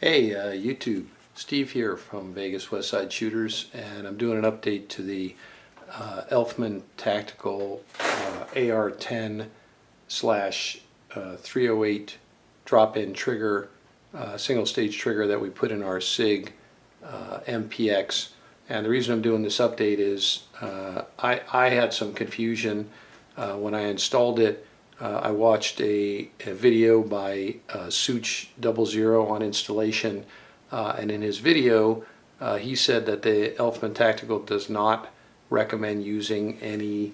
Hey YouTube, Steve here from Vegas Westside Shooters, and I'm doing an update to the Elfman Tactical AR-10 slash 308 drop-in trigger, single stage trigger that we put in our Sig MPX. And the reason I'm doing this update is I had some confusion when I installed it. I watched a video by Such00 on installation, and in his video he said that the Elfman Tactical does not recommend using any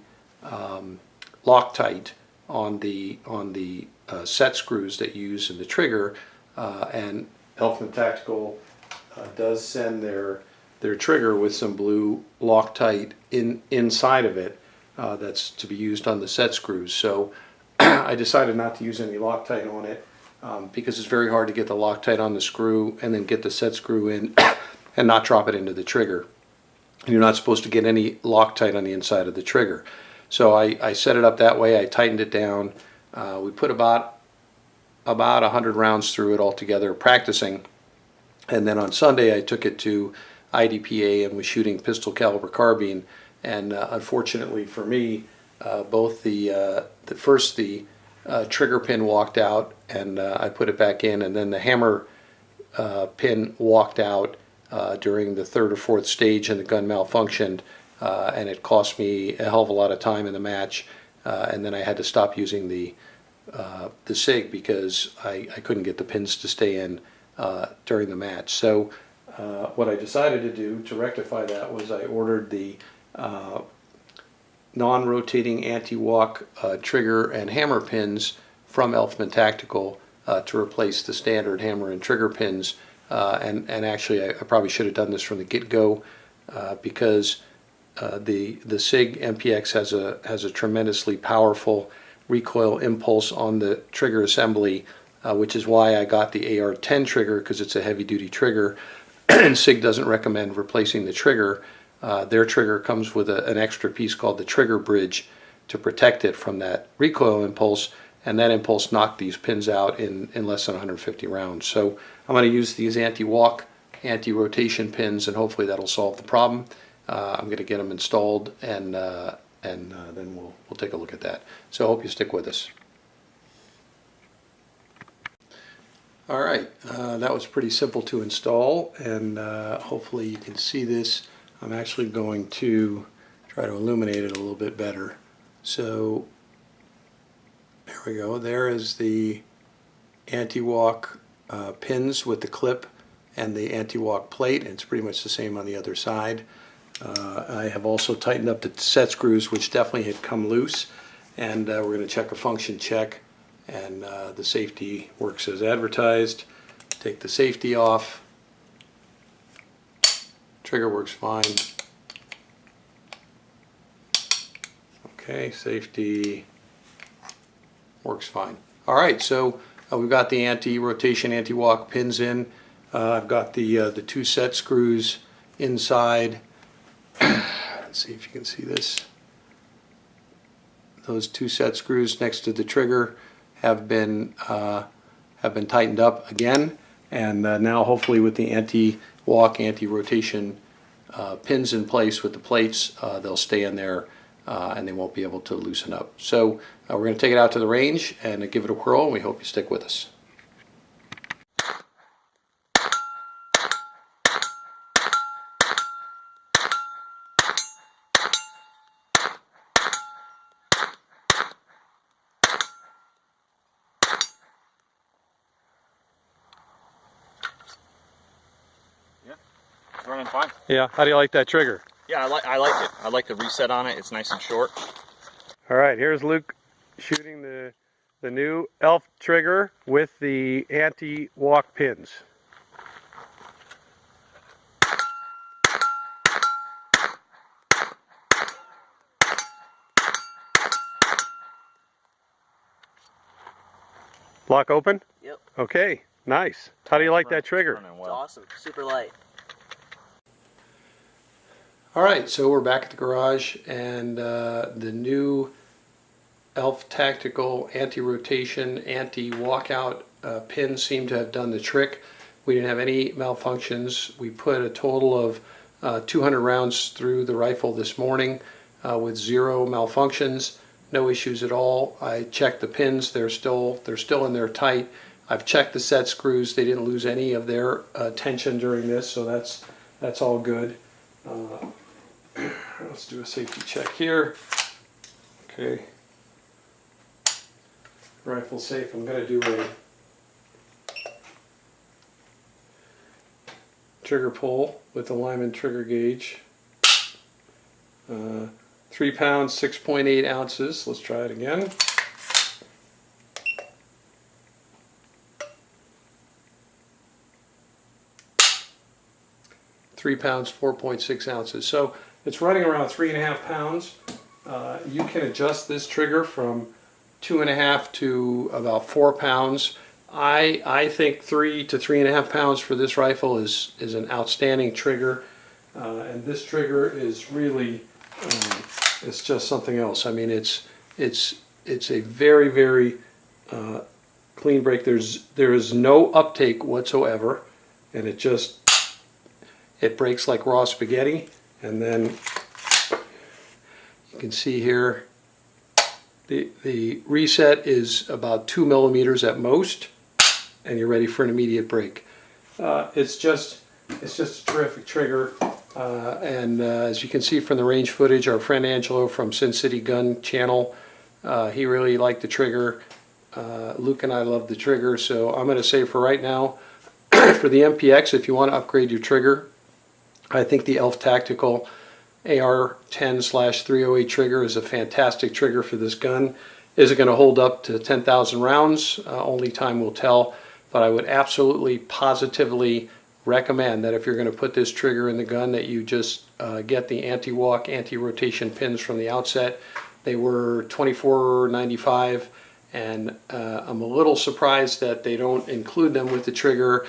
Loctite on the set screws that you use in the trigger, and Elfman Tactical does send their trigger with some blue Loctite inside of it that's to be used on the set screws. So I decided not to use any Loctite on it because it's very hard to get the Loctite on the screw and then get the set screw in and not drop it into the trigger. And you're not supposed to get any Loctite on the inside of the trigger. So I set it up that way. I tightened it down. We put about 100 rounds through it altogether practicing, and then on Sunday I took it to IDPA and was shooting pistol caliber carbine, and unfortunately for me, both the trigger pin walked out, and I put it back in, and then the hammer pin walked out during the third or fourth stage, and the gun malfunctioned, and it cost me a hell of a lot of time in the match, and then I had to stop using the Sig because I couldn't get the pins to stay in during the match. So what I decided to do to rectify that was I ordered the non-rotating anti-walk trigger and hammer pins from Elfman Tactical to replace the standard hammer and trigger pins, and actually I probably should have done this from the get-go because the Sig MPX has a tremendously powerful recoil impulse on the trigger assembly, which is why I got the AR-10 trigger, because it's a heavy-duty trigger and Sig doesn't recommend replacing the trigger. Their trigger comes with an extra piece called the trigger bridge to protect it from that recoil impulse, and that impulse knocked these pins out in less than 150 rounds. So I'm going to use these anti-walk, anti-rotation pins, and hopefully that'll solve the problem. I'm going to get them installed, and then we'll take a look at that. So I hope you stick with us. All right, that was pretty simple to install, and hopefully you can see this. I'm actually going to try to illuminate it a little bit better. So there we go. There is the anti-walk pins with the clip and the anti-walk plate, and it's pretty much the same on the other side. I have also tightened up the set screws, which definitely had come loose, and we're going to check a function check, and the safety works as advertised. Take the safety off. Trigger works fine. Okay, safety works fine. All right, so we've got the anti-rotation, anti-walk pins in. I've got the two set screws inside. Let's see if you can see this. Those two set screws next to the trigger have been tightened up again, and now hopefully with the anti-walk, anti-rotation pins in place with the plates, they'll stay in there and they won't be able to loosen up. So we're going to take it out to the range and give it a whirl, and we hope you stick with us. Yeah, it's running fine. Yeah, how do you like that trigger? Yeah, I like it. I like the reset on it. It's nice and short. All right, here's Luke shooting the new Elf trigger with the anti-walk pins. Lock open? Yep. Okay, nice. How do you like that trigger? It's awesome. Super light. Alright, so we're back at the garage, and the new Elf Tactical anti-rotation, anti-walkout pins seem to have done the trick. We didn't have any malfunctions. We put a total of 200 rounds through the rifle this morning with 0 malfunctions, no issues at all. I checked the pins; they're still in there tight. I've checked the set screws; they didn't lose any of their tension during this, so that's all good. Let's do a safety check here. Okay, rifle safe. I'm going to do a trigger pull with the Lyman trigger gauge. 3 pounds, 6.8 ounces. Let's try it again. £3, 4.6 ounces. So it's running around 3.5 pounds. You can adjust this trigger from 2.5 to about 4 pounds. I think 3 to 3.5 pounds for this rifle is an outstanding trigger, and this trigger is really it's just something else. I mean, it's a very, very clean break. There is no uptake whatsoever, and it breaks like raw spaghetti. And then you can see here the reset is about 2 millimeters at most, and you're ready for an immediate break. It's just a terrific trigger. As you can see from the range footage, our friend Angelo from Sin City Gun channel, he really liked the trigger. Luke and I love the trigger, so I'm going to say for right now, for the MPX, if you want to upgrade your trigger, I think the Elf Tactical AR-10/308 trigger is a fantastic trigger for this gun. Is it going to hold up to 10,000 rounds? Only time will tell, but I would absolutely, positively recommend that if you're going to put this trigger in the gun, that you just get the anti-walk, anti-rotation pins from the outset. They were $24.95, and I'm a little surprised that they don't include them with the trigger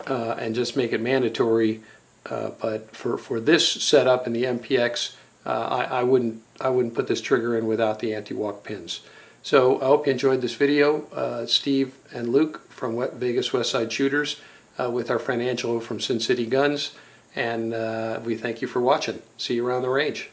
and just make it mandatory. But for this setup in the MPX, I wouldn't put this trigger in without the anti-walk pins. So I hope you enjoyed this video. Steve and Luke from Vegas Westside Shooters, with our friend Angelo from Sin City Guns, and we thank you for watching. See you around the range.